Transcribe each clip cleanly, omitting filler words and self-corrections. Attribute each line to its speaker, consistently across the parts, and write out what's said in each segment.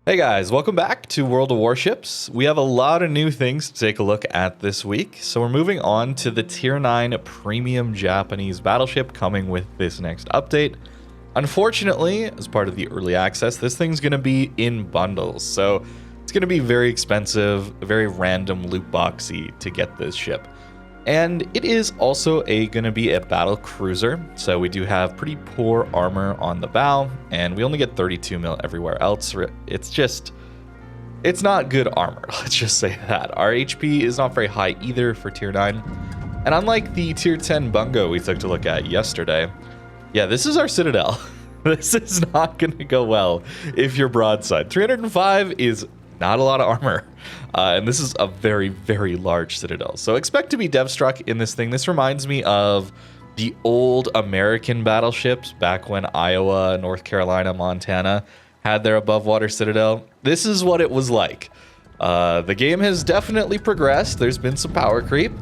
Speaker 1: Hey guys, welcome back to World of Warships. We have a lot of new things to take a look at this week. So we're moving on to the Tier 9 Premium Japanese Battleship coming with this next update. Unfortunately, as part of the early access, this thing's going to be in bundles. So it's going to be very expensive, very random loot boxy to get this ship. And it is also going to be a battle cruiser, so we do have pretty poor armor on the bow, and we only get 32 mil everywhere else. It's not good armor, let's just say that. Our HP is not very high either for Tier 9, and unlike the Tier 10 Bungo we took a look at yesterday, yeah, this is our Citadel. This is not going to go well if you're broadside. 305 is not a lot of armor. And this is a very, very large Citadel. So expect to be dev struck in this thing. This reminds me of the old American battleships back when Iowa, North Carolina, Montana had their above water Citadel. This is what it was like. The game has definitely progressed. There's been some power creep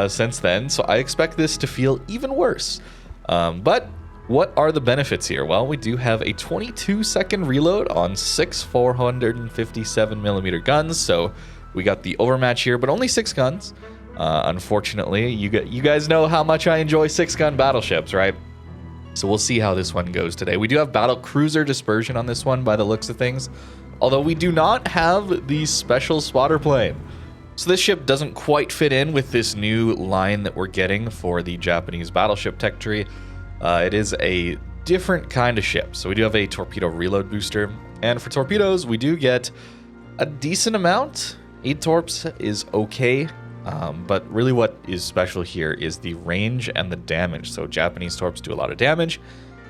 Speaker 1: since then. So I expect this to feel even worse. But what are the benefits here? Well, we do have a 22-second reload on 6 457mm guns, so we got the overmatch here, but only 6 guns. Unfortunately, you guys know how much I enjoy 6-gun battleships, right? So we'll see how this one goes today. We do have Battlecruiser dispersion on this one by the looks of things, although we do not have the special spotter plane. So this ship doesn't quite fit in with this new line that we're getting for the Japanese battleship tech tree. It is a different kind of ship. So we do have a torpedo reload booster. And for torpedoes, we do get a decent amount. 8 torps is okay. But really what is special here is the range and the damage. So Japanese torps do a lot of damage.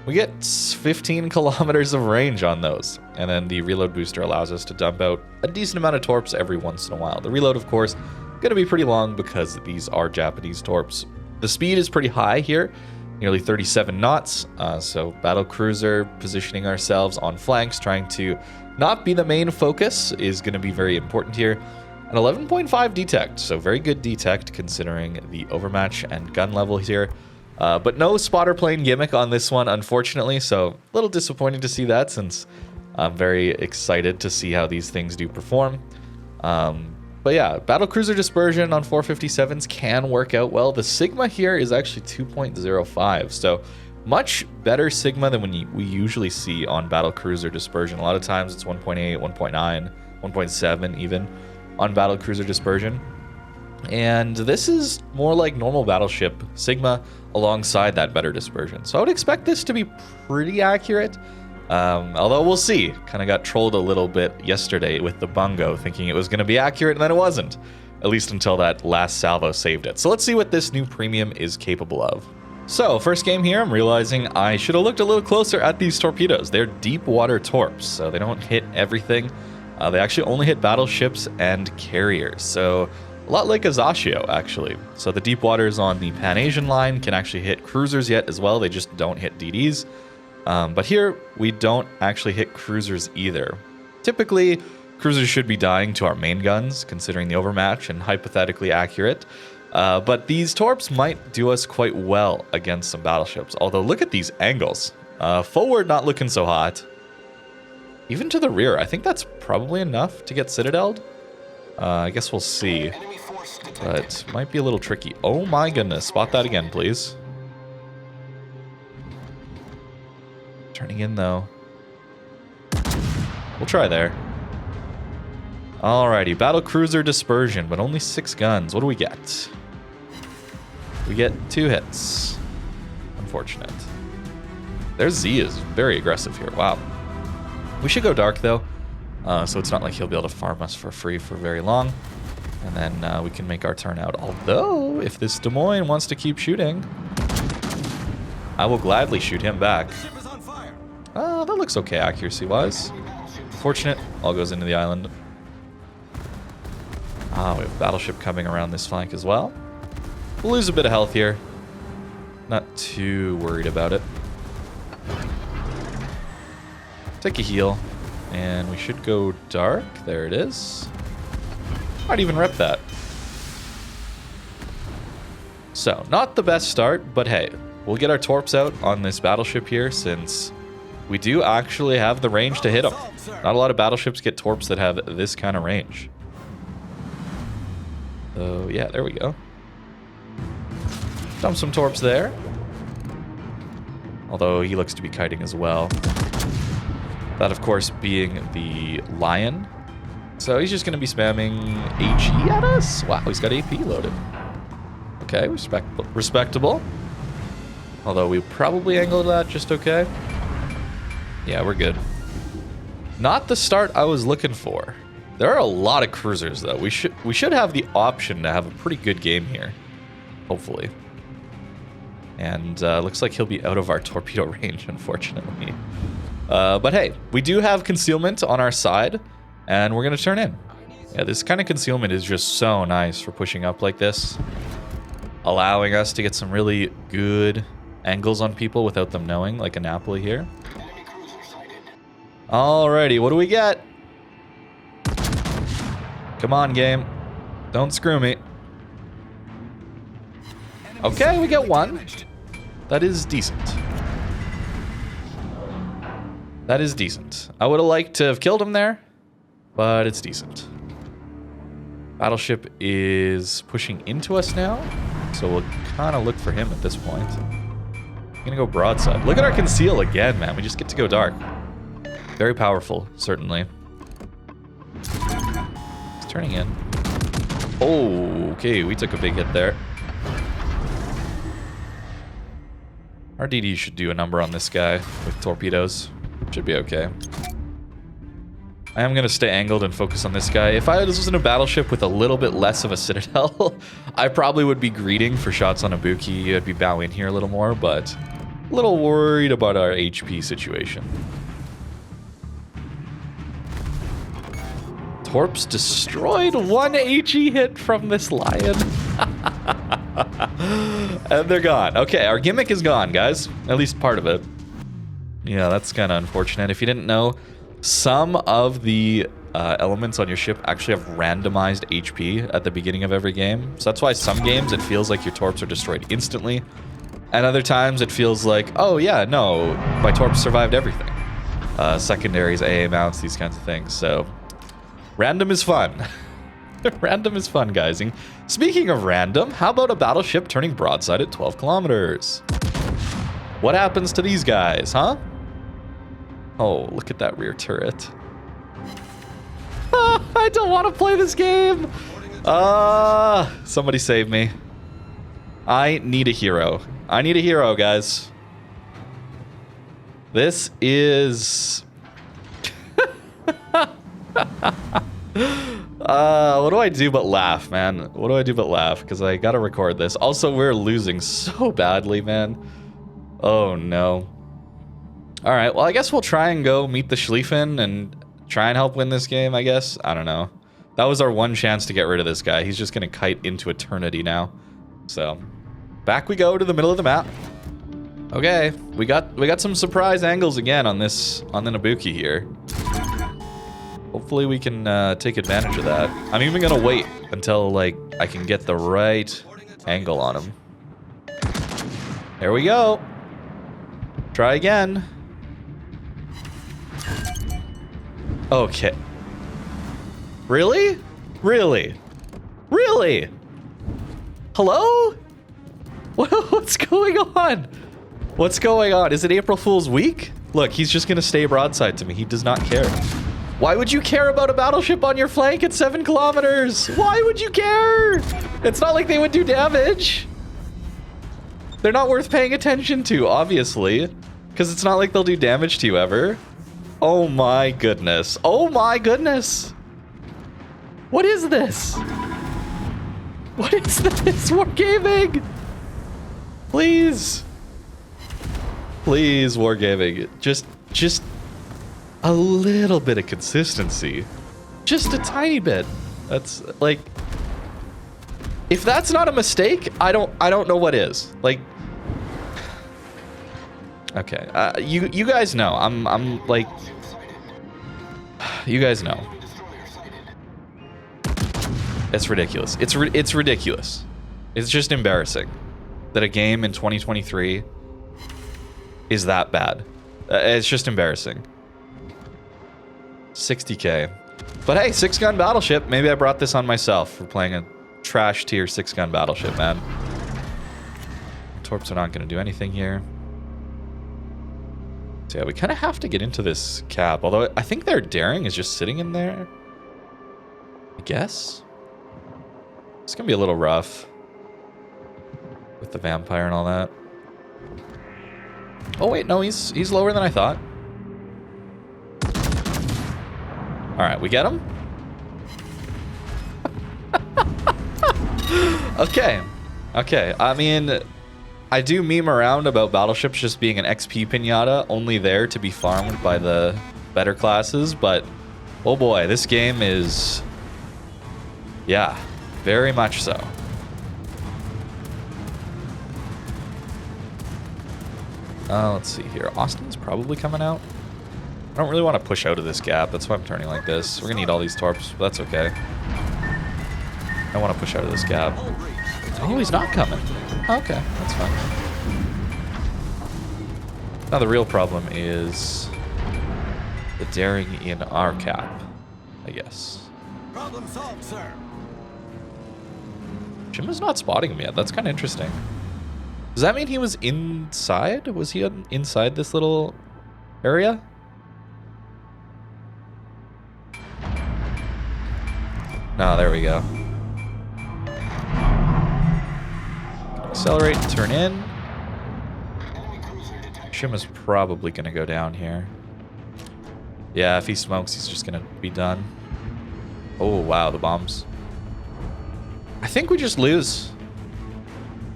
Speaker 1: We get 15 kilometers of range on those. And then the reload booster allows us to dump out a decent amount of torps every once in a while. The reload, of course, going to be pretty long because these are Japanese torps. The speed is pretty high here. Nearly 37 knots, so Battlecruiser positioning ourselves on flanks, trying to not be the main focus is going to be very important here. An 11.5 detect, so very good detect considering the overmatch and gun level here. But no spotter plane gimmick on this one, unfortunately, so a little disappointing to see that since I'm very excited to see how these things do perform. But yeah, Battlecruiser dispersion on 457s can work out well. The Sigma here is actually 2.05, so much better Sigma than we usually see on Battlecruiser dispersion. A lot of times it's 1.8, 1.9, 1.7 even on Battlecruiser dispersion. And this is more like normal battleship Sigma alongside that better dispersion. So I would expect this to be pretty accurate. Although we'll see. Kind of got trolled a little bit yesterday with the Bungo, thinking it was going to be accurate, and then it wasn't. At least until that last salvo saved it. So let's see what this new premium is capable of. So, first game here, I'm realizing I should have looked a little closer at these torpedoes. They're deep water torps, so they don't hit everything. They actually only hit battleships and carriers, so a lot like a Zasio, actually. So the deep waters on the Pan-Asian line can actually hit cruisers yet as well. They just don't hit DDs. But here, we don't actually hit cruisers either. Typically, cruisers should be dying to our main guns, considering the overmatch and hypothetically accurate. But these torps might do us quite well against some battleships. Although, look at these angles. Forward, not looking so hot. Even to the rear, I think that's probably enough to get citadeled. I guess we'll see. But might be a little tricky. Oh my goodness, spot that again, please. Turning in, though. We'll try there. Alrighty, Battlecruiser dispersion, but only 6 guns. What do we get? We get 2 hits. Unfortunate. Their Z is very aggressive here. Wow. We should go dark, though. So it's not like he'll be able to farm us for free for very long. And then we can make our turn out. Although, if this Des Moines wants to keep shooting, I will gladly shoot him back. That looks okay accuracy-wise. Fortunate, all goes into the island. We have a battleship coming around this flank as well. We'll lose a bit of health here. Not too worried about it. Take a heal, and we should go dark. There it is. Might even rep that. So, not the best start, but hey, we'll get our torps out on this battleship here since we do actually have the range to hit them. Not a lot of battleships get torps that have this kind of range. So yeah, there we go. Dump some torps there. Although he looks to be kiting as well. That, of course, being the Lion. So he's just going to be spamming HE at us? Wow, he's got AP loaded. Okay, respectable. Although we probably angled that just okay. Yeah, we're good. Not the start I was looking for. There are a lot of cruisers, though. We should have the option to have a pretty good game here. Hopefully. And looks like he'll be out of our torpedo range, unfortunately. But hey, we do have concealment on our side, and we're going to turn in. Yeah, this kind of concealment is just so nice for pushing up like this. Allowing us to get some really good angles on people without them knowing, like a Napoli here. Alrighty, what do we get? Come on, game. Don't screw me. Okay, we get one. That is decent. That is decent. I would have liked to have killed him there, but it's decent. Battleship is pushing into us now, so we'll kind of look for him at this point. I'm gonna go broadside. Look at our conceal again, man. We just get to go dark. Very powerful, certainly. He's turning in. Oh, okay, we took a big hit there. Our DD should do a number on this guy with torpedoes. Should be okay. I am going to stay angled and focus on this guy. If this was in a battleship with a little bit less of a citadel, I probably would be greeting for shots on a Buki. I'd be bowing here a little more, but a little worried about our HP situation. Torps destroyed. 1 HE hit from this Lion. And they're gone. Okay, our gimmick is gone, guys. At least part of it. Yeah, that's kind of unfortunate. If you didn't know, some of the elements on your ship actually have randomized HP at the beginning of every game. So that's why some games it feels like your torps are destroyed instantly. And other times it feels like, oh yeah, no, my torps survived everything. Secondaries, AA mounts, these kinds of things. So random is fun. Random is fun, guys. And speaking of random, how about a battleship turning broadside at 12 kilometers? What happens to these guys, huh? Oh, look at that rear turret. I don't want to play this game. Somebody save me. I need a hero. I need a hero, guys. This is... what do I do but laugh, man? What do I do but laugh? Because I gotta record this. Also, we're losing so badly, man. Oh, no. Alright, well, I guess we'll try and go meet the Schlieffen and try and help win this game, I guess. I don't know. That was our one chance to get rid of this guy. He's just gonna kite into eternity now. So, back we go to the middle of the map. Okay, we got some surprise angles again on the Nabuki here. Hopefully we can take advantage of that. I'm even gonna wait until, like, I can get the right angle on him. There we go. Try again. Okay. Really? Really? Really? Hello? What's going on? What's going on? Is it April Fool's Week? Look, he's just gonna stay broadside to me. He does not care. Why would you care about a battleship on your flank at 7 kilometers? Why would you care? It's not like they would do damage. They're not worth paying attention to, obviously. Because it's not like they'll do damage to you ever. Oh my goodness. Oh my goodness. What is this? What is this? Wargaming! Please. Please, Wargaming. Just a little bit of consistency. Just a tiny bit. That's like, if that's not a mistake, I don't know what is. Like, okay, you guys know. I'm like, you guys know. It's ridiculous. It's ridiculous. It's just embarrassing that a game in 2023 is that bad. It's just embarrassing. 60k. But hey, 6-gun battleship. Maybe I brought this on myself for playing a trash tier 6-gun battleship, man. Torps are not going to do anything here. So yeah, we kind of have to get into this cap. Although I think their daring is just sitting in there. I guess. It's going to be a little rough. With the vampire and all that. Oh wait, no, he's lower than I thought. Alright, we get him? Okay. Okay, I mean, I do meme around about battleships just being an XP pinata, only there to be farmed by the better classes, but oh boy, this game is... yeah, very much so. Let's see here. Austin's probably coming out. I don't really want to push out of this gap. That's why I'm turning like this. We're going to need all these torps, but that's okay. I want to push out of this gap. Oh, he's not coming. Okay, that's fine. Now the real problem is the daring in our cap, I guess.
Speaker 2: Problem solved, sir.
Speaker 1: Jim is not spotting him yet. That's kind of interesting. Does that mean he was inside? Was he inside this little area? No, there we go. Accelerate and turn in. Shim is probably going to go down here. Yeah, if he smokes, he's just going to be done. Oh, wow, the bombs. I think we just lose.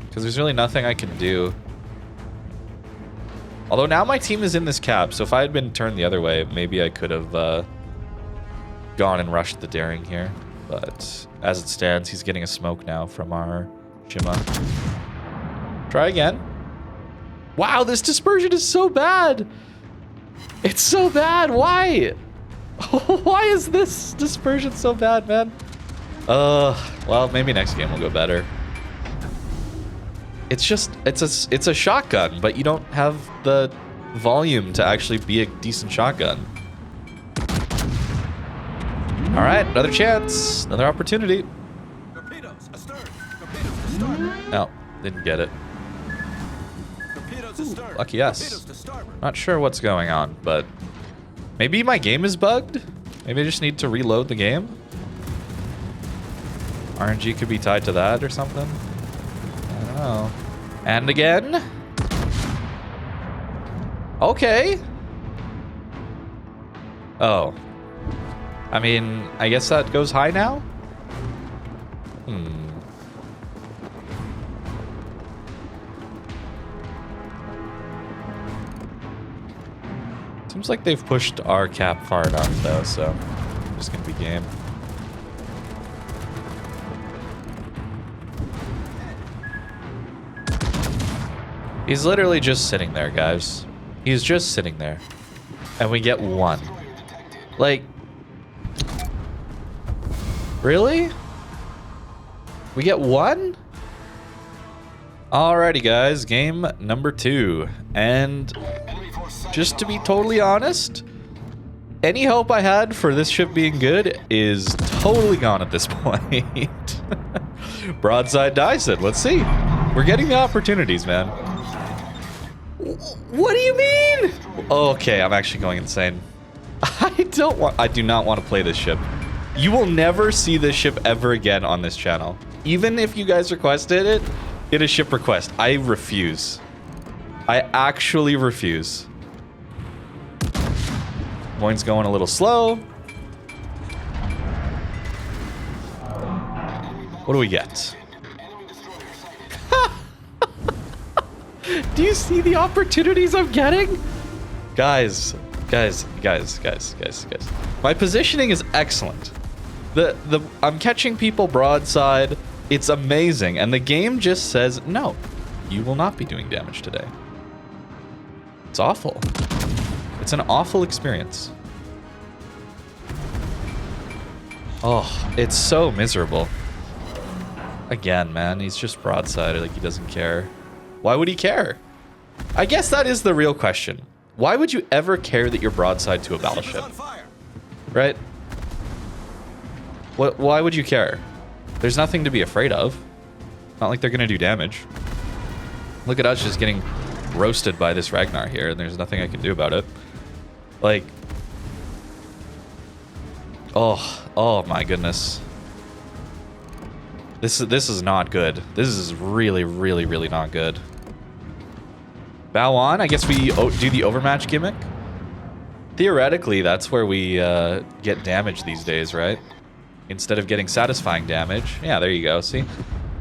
Speaker 1: Because there's really nothing I can do. Although now my team is in this cap, so if I had been turned the other way, maybe I could have gone and rushed the daring here. But as it stands, he's getting a smoke now from our Shima. Try again. Wow, this dispersion is so bad. It's so bad. Why? Why is this dispersion so bad, man? Well, maybe next game will go better. It's just, it's a shotgun, but you don't have the volume to actually be a decent shotgun. All right, another chance, another opportunity.
Speaker 2: Torpedoes astern. Torpedoes to starboard.
Speaker 1: No, didn't get it.
Speaker 2: Torpedoes astern.
Speaker 1: Lucky us.
Speaker 2: Torpedoes to starboard.
Speaker 1: Not sure what's going on, but maybe my game is bugged. Maybe I just need to reload the game. RNG could be tied to that or something. I don't know. And again. Okay. Oh. I mean, I guess that goes high now? Seems like they've pushed our cap far enough, though, so I'm just gonna be game. He's literally just sitting there, guys. He's just sitting there. And we get one. Like... really? We get one? Alrighty, guys. Game number 2. And just to be totally honest, any hope I had for this ship being good is totally gone at this point. Broadside Dyson. Let's see. We're getting the opportunities, man. What do you mean? Okay, I'm actually going insane. I do not want to play this ship. You will never see this ship ever again on this channel. Even if you guys requested it in a ship request, I refuse. I actually refuse. Moine's going a little slow. What do we get? Do you see the opportunities I'm getting? Guys. My positioning is excellent. I'm catching people broadside. It's amazing. And the game just says, no, you will not be doing damage today. It's awful. It's an awful experience. Oh, it's so miserable. Again, man, he's just broadside, like he doesn't care. Why would he care? I guess that is the real question. Why would you ever care that you're broadside to a battleship? right? Why would you care? There's nothing to be afraid of. Not like they're gonna do damage. Look at us just getting roasted by this Ragnar here, and there's nothing I can do about it. Like, oh my goodness. This is not good. This is really, really, really not good. Bow on. I guess we do the overmatch gimmick. Theoretically, that's where we get damage these days, right? Instead of getting satisfying damage. Yeah, there you go. See?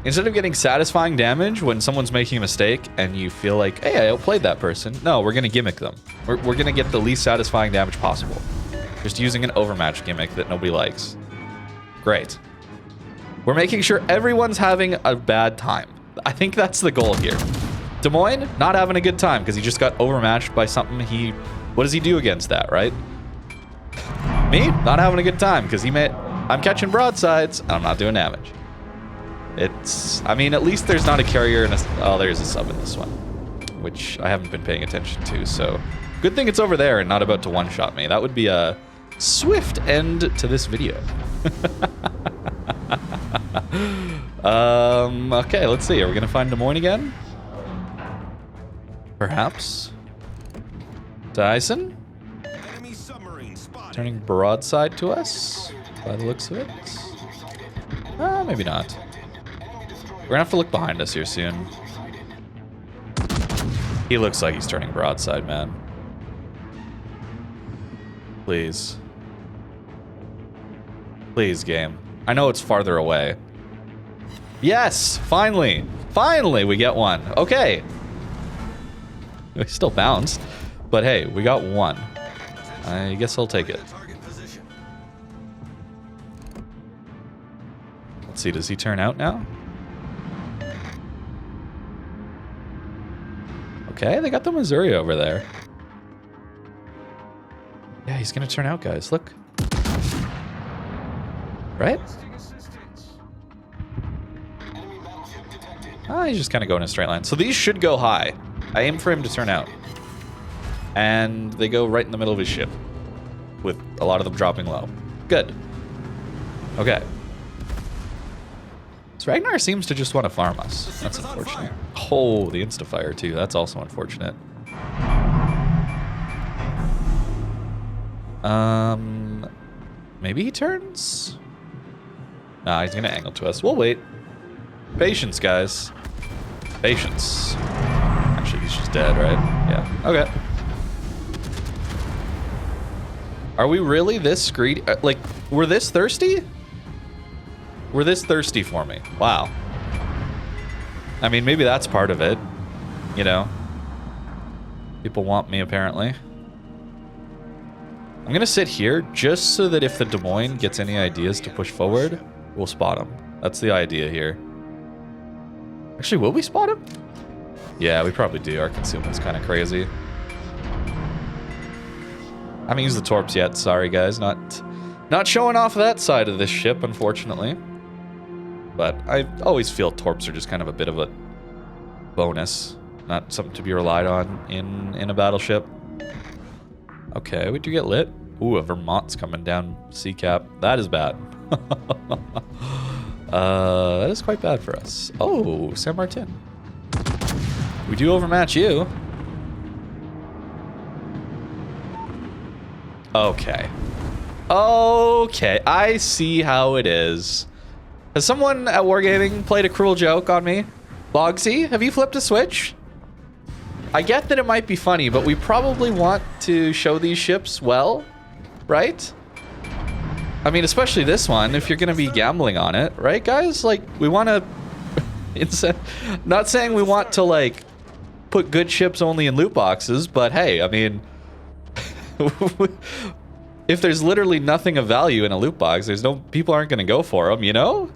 Speaker 1: Instead of getting satisfying damage when someone's making a mistake and you feel like, hey, I outplayed that person. No, we're going to gimmick them. We're going to get the least satisfying damage possible. Just using an overmatch gimmick that nobody likes. Great. We're making sure everyone's having a bad time. I think that's the goal here. Des Moines, not having a good time because he just got overmatched by something he... What does he do against that, right? Me, not having a good time because I'm catching broadsides and I'm not doing damage. It's... I mean, at least there's not a carrier and a... Oh, there's a sub in this one, which I haven't been paying attention to, so... Good thing it's over there and not about to one-shot me. That would be a swift end to this video. Okay, let's see. Are we going to find Des Moines again? Perhaps. Dyson?
Speaker 2: Enemy submarine spotted.
Speaker 1: Turning broadside to us, by the looks of it. Maybe not. We're gonna have to look behind us here soon. He looks like he's turning broadside, man. Please. Please, game. I know it's farther away. Yes! Finally! Finally, we get one. Okay. We still bounced. But hey, we got one. I guess I'll take it. Let's see, does he turn out now? Okay, they got the Missouri over there. Yeah, he's gonna turn out, guys. Look. Right? Ah, he's just kind of going in a straight line. So these should go high. I aim for him to turn out. And they go right in the middle of his ship. With a lot of them dropping low. Good. Okay. So Ragnar seems to just want to farm us. That's unfortunate. Oh, the insta-fire too. That's also unfortunate. Maybe he turns? Nah, he's going to angle to us. We'll wait. Patience, guys. Patience. Actually, he's just dead, right? Yeah. Okay. Are we really this greedy? Like, we're this thirsty? We're this thirsty for me. Wow. I mean, maybe that's part of it. You know? People want me, apparently. I'm gonna sit here just so that if the Des Moines gets any ideas to push forward, we'll spot him. That's the idea here. Actually, will we spot him? Yeah, we probably do. Our consumate's kind of crazy. I haven't used the torps yet. Sorry, guys. Not showing off that side of this ship, unfortunately. But I always feel torps are just kind of a bit of a bonus. Not something to be relied on in a battleship. Okay, we do get lit. Ooh, a Vermont's coming down sea cap. That is bad. That is quite bad for us. Oh, San Martin. We do overmatch you. Okay. Okay, I see how it is. Has someone at Wargaming played a cruel joke on me? Bogsy, have you flipped a switch? I get that it might be funny, but we probably want to show these ships well, right? I mean, especially this one, if you're going to be gambling on it, right, guys? Like, we want to... Not saying we want to, like, put good ships only in loot boxes, but hey, I mean... if there's literally nothing of value in a loot box, there's no... People aren't going to go for them, you know?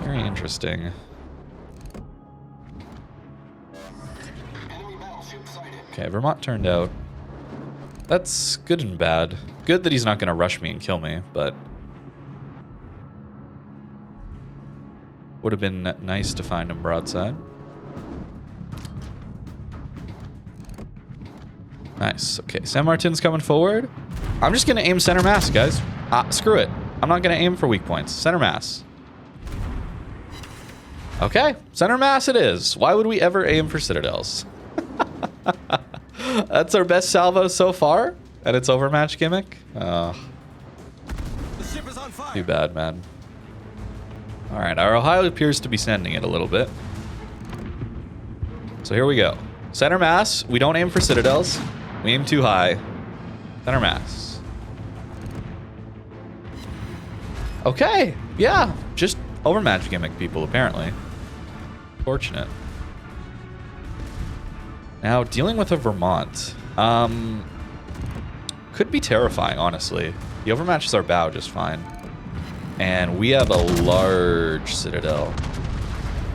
Speaker 1: Very interesting. Okay, Vermont turned out. That's good and bad. Good that he's not going to rush me and kill me, but... Would have been nice to find him broadside. Nice. Okay, San Martin's coming forward. I'm just going to aim center mass, guys. Screw it. I'm not going to aim for weak points. Center mass. Okay, center mass it is. Why would we ever aim for citadels? That's our best salvo so far, and it's overmatch gimmick.
Speaker 2: The ship is on fire.
Speaker 1: Too bad, man. All right, our Ohio appears to be sending it a little bit. So here we go. Center mass. We don't aim for citadels. We aim too high. Center mass. Okay, yeah, just overmatch gimmick people apparently. Fortunate. Now, dealing with a Vermont could be terrifying, honestly. The overmatches our bow just fine. And we have a large citadel.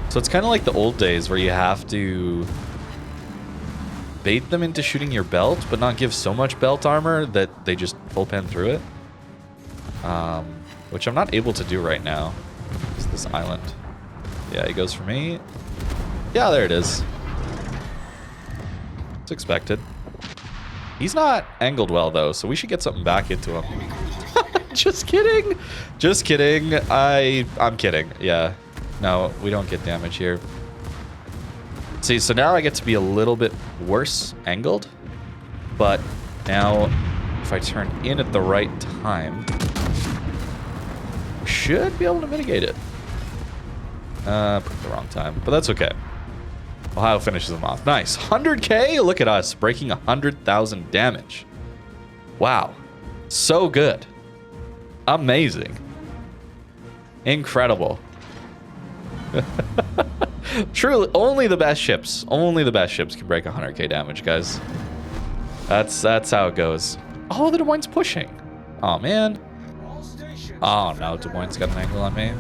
Speaker 1: So it's kind of like the old days where you have to bait them into shooting your belt, but not give so much belt armor that they just full pen through it. Which I'm not able to do right now. It's this island. Yeah, he goes for me. Yeah, there it is. It's expected. He's not angled well, though, so we should get something back into him. Just kidding. Just kidding. I'm kidding. Yeah. No, we don't get damage here. See, so now I get to be a little bit worse angled. But now, if I turn in at the right time, we should be able to mitigate it. Picked the wrong time, but that's okay. Ohio finishes them off. Nice. 100K? Look at us breaking 100,000 damage. Wow. So good. Amazing. Incredible. Truly, only the best ships can break 100K damage, guys. That's how it goes. Oh, the Des Moines pushing. Oh, man. Oh, no. Des Moines got an angle on me.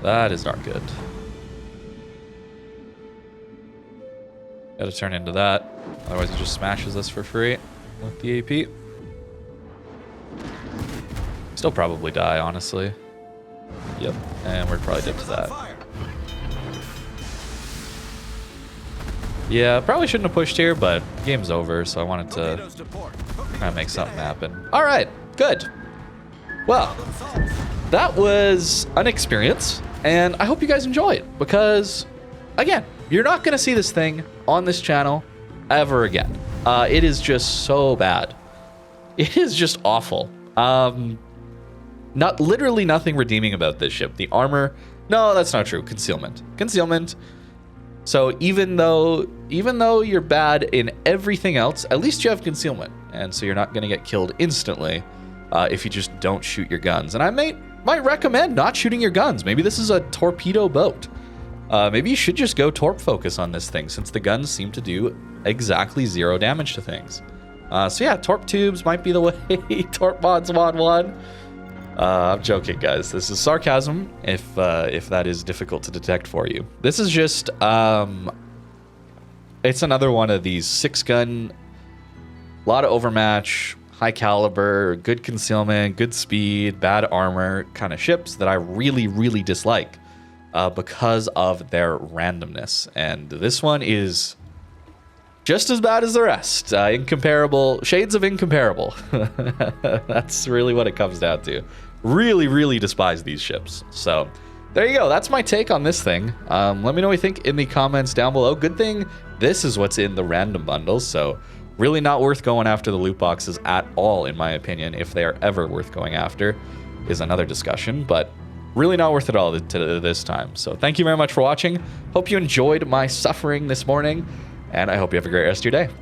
Speaker 1: That is not good. Gotta turn into that. Otherwise, it just smashes us for free with the AP. Still probably die, honestly. Yep, and we're probably dead to that. Yeah, probably shouldn't have pushed here, but game's over, so I wanted to try and make something happen. All right, good. Well, that was an experience, and I hope you guys enjoy it, because, again, you're not going to see this thing on this channel ever again. It is just so bad. It is just awful. Literally nothing redeeming about this ship. The armor, no, that's not true. Concealment. So even though you're bad in everything else, at least you have concealment, and so you're not going to get killed instantly if you just don't shoot your guns. And I might recommend not shooting your guns. Maybe this is a torpedo boat. Maybe you should just go torp focus on this thing, since the guns seem to do exactly 0 damage to things. So yeah, torp tubes might be the way. Torp mods mod 1. I'm joking, guys. This is sarcasm, if that is difficult to detect for you. This is just, it's another one of these 6-gun, a lot of overmatch, high caliber, good concealment, good speed, bad armor kind of ships that I really, really dislike because of their randomness. And this one is just as bad as the rest. Incomparable, shades of incomparable. That's really what it comes down to. Really, really despise these ships. So there you go. That's my take on this thing. Let me know what you think in the comments down below. Good thing this is what's in the random bundles. So really not worth going after the loot boxes at all, in my opinion. If they are ever worth going after is another discussion, but really not worth it all this time. So thank you very much for watching. Hope you enjoyed my suffering this morning, and I hope you have a great rest of your day.